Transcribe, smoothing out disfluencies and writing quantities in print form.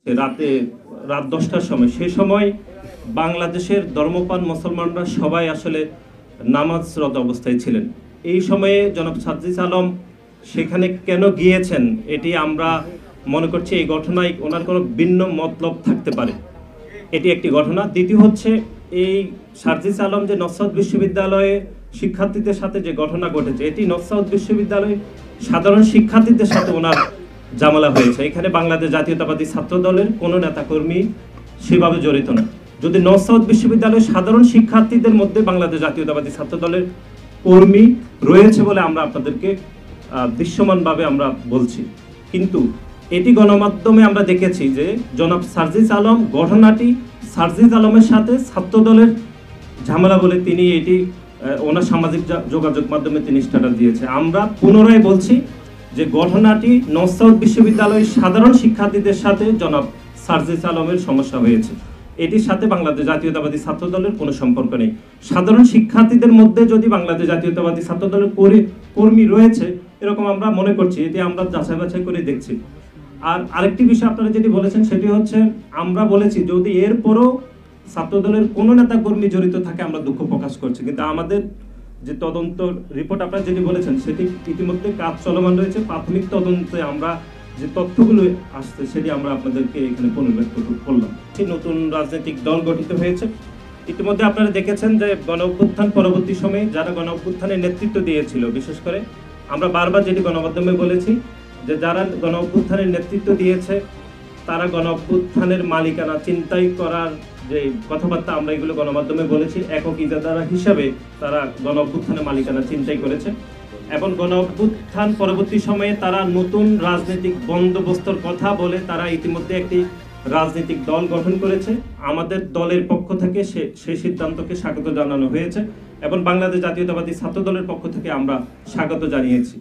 রাতে রাত 10টার সময়, সেই সময় বাংলাদেশের ধর্মপ্রাণ মুসলমানরা সবাই আসলে নামাজরত অবস্থায় ছিলেন। এই সময়ে জনাব সার্জিস আলম সেখানে কেন গিয়েছেন এটি আমরা মনে করছি এই ঘটনায় ওনার কোনো ভিন্ন মতলব থাকতে পারে, এটি একটি ঘটনা। দ্বিতীয় হচ্ছে এই সার্জিস আলম যে নসরাত বিশ্ববিদ্যালয়ে শিক্ষার্থীদের সাথে যে ঘটনা ঘটেছে, এটি নসরাত বিশ্ববিদ্যালয়ে সাধারণ শিক্ষার্থীদের সাথে ওনার ঝামেলা হয়েছে। এখানে বাংলাদেশ জাতীয়তাবাদী ছাত্র দলের কোনো নেতাকর্মী সেভাবে জড়িত না। যদি নসরাত বিশ্ববিদ্যালয়ের সাধারণ শিক্ষার্থীদের মধ্যে বাংলাদেশ জাতীয়তাবাদী ছাত্র দলের কর্মী রয়েছে বলে আমরা আপনাদেরকে দৃশ্যমানভাবে আমরা বলছি, কিন্তু এটি গণমাধ্যমে আমরা দেখেছি যে জনাব সার্জিস আলম ঘটনাটি সার্জিস আলমের সাথে ছাত্র দলের ঝামেলা বলে তিনি এটি ওনার সামাজিক যোগাযোগ মাধ্যমে তিনি স্ট্যাটাস দিয়েছে। আমরা পুনরায় বলছি যে ঘটনাটি নসরাত বিশ্ববিদ্যালয়ের সাধারণ শিক্ষার্থীদের সাথে জনাব সার্জিস আলমের সমস্যা হয়েছে, এটির সাথে বাংলাদেশ জাতীয়তাবাদী ছাত্র দলের কোনো সম্পর্ক নেই। সাধারণ শিক্ষার্থীদের মধ্যে যদি বাংলাদেশ জাতীয়তাবাদী ছাত্র দলের কর্মী রয়েছে এরকম আমরা মনে করছি, এটি আমরা যাচাই বাছাই করে দেখছি। আর আরেকটি বিষয় আপনারা যেটি বলেছেন সেটি হচ্ছে, আমরা বলেছি যদি এরপরও ছাত্র দলের কোনো নেতা কর্মী জড়িত থাকে আমরা দুঃখ প্রকাশ করছি, কিন্তু আমাদের যে তদন্ত রিপোর্ট আপনারা যেটি বলেছেন সেটি ইতিমধ্যে কাজ চলমান রয়েছে। প্রাথমিক তদন্তে আমরা যে তথ্যগুলো আসছে সেটি আমরা আপনাদেরকে এখানে পুনর্ব্যক্ত করলাম। নতুন রাজনৈতিক দল গঠিত হয়েছে। ইতিমধ্যে আপনারা দেখেছেন যে গণ অভ্যুত্থান পরবর্তী সময়ে যারা গণ অভ্যুত্থানের নেতৃত্ব দিয়েছিল, বিশেষ করে আমরা বারবার যেটি গণমাধ্যমে বলেছি যে যারা গণ অভ্যুত্থানের নেতৃত্ব দিয়েছে তারা গণ অভ্যুত্থানের মালিকানা চিন্তাই করার যে কথাবার্তা আমরা এগুলো গণমাধ্যমে বলেছি, একক ইজাদারা হিসাবে তারা গণ অভ্যুত্থানের মালিকানা চিন্তাই করেছে এবং গণ অভ্যুত্থান পরবর্তী সময়ে তারা নতুন রাজনৈতিক বন্দোবস্তর কথা বলে তারা ইতিমধ্যে একটি রাজনৈতিক দল গঠন করেছে। আমাদের দলের পক্ষ থেকে সেই সিদ্ধান্তকে স্বাগত জানানো হয়েছে এবং বাংলাদেশ জাতীয়তাবাদী ছাত্র দলের পক্ষ থেকে আমরা স্বাগত জানিয়েছি।